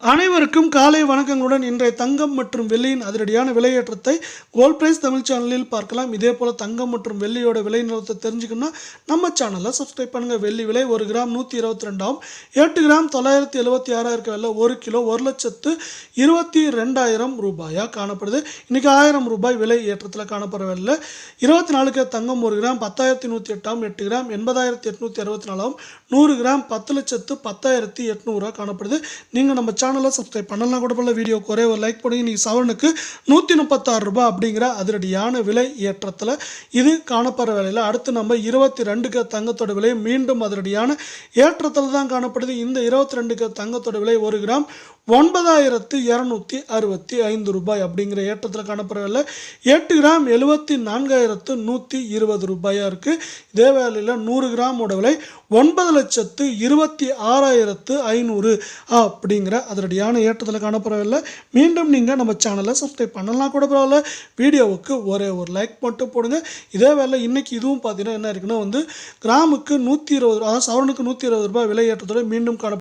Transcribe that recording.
அனைவருக்கும் காலை வணக்கங்களுடன் இன்றைய தங்கம் மற்றும் வெள்ளியின் அதிரடியான விலையேற்றத்தை கோல்ட் பிரைஸ் தமிழ் சேனலில் பார்க்கலாம். இதே போல் தங்கம் மற்றும் வெள்ளியோட விலை நிலவரத்தை தெரிஞ்சுக்கணும்னா நம்ம சேனலை சப்ஸ்கிரைப் பண்ணுங்கள். வெள்ளி விலை 1 கிராம் 122 ஆகும். 8 கிராம் 976 இருக்க விலை 1 கிலோ 1,22,000 ரூபாயாக காணப்படுது. இன்றைக்கி 1000 ரூபாய் விலை ஏற்றத்தில் காணப்படவில்லை. 24 தங்கம் 1 கிராம் 10,108 ஆகும். 8 கிராம் 80,864 ஆகும். 100 கிராம் 10,10,800 காணப்படுது. நீங்கள் நம்ம சேனலை சப்ஸ்கிரைப் பண்ணலாம் கூட போல வீடியோக்கு ஒரே ஒரு லைக் பண்ணுங்க. இன்றைக்கி சவரனுக்கு 136 ரூபாய் அப்படிங்கிற அதிரடியான விலை ஏற்றத்தில் இது காணப்படுற விலையில் அடுத்து நம்ம 22 தங்கத்தோட விலை மீண்டும் அதிரடியான ஏற்றத்தில் தான் காணப்படுது. இந்த 22 தங்கத்தோட விலை 1 கிராம் 9,265 ரூபாய் அப்படிங்கிற ஏற்றத்தில் காணப்படவில்லை. 8 கிராம் 74,120 ரூபாயாக இருக்குது. இதே வேலையில் 100 கிராமோட விலை 9,26,500 அப்படிங்கிற அதிரடியான ஏற்றத்தில் காணப்படவில்லை. மீண்டும் நீங்கள் நம்ம சேனலை சப்ஸ்கிரைப் பண்ணலாம் கூட பரவாயில்ல, வீடியோவுக்கு ஒரே ஒரு லைக் மட்டும் போடுங்க. இதே வேலை இன்றைக்கி இதுவும் பார்த்தீங்கன்னா என்ன இருக்குன்னா கிராமுக்கு 120, அதாவது சவரனுக்கு 120 ரூபாய் விலை ஏற்றத்தோடு மீண்டும் காணப்படும்.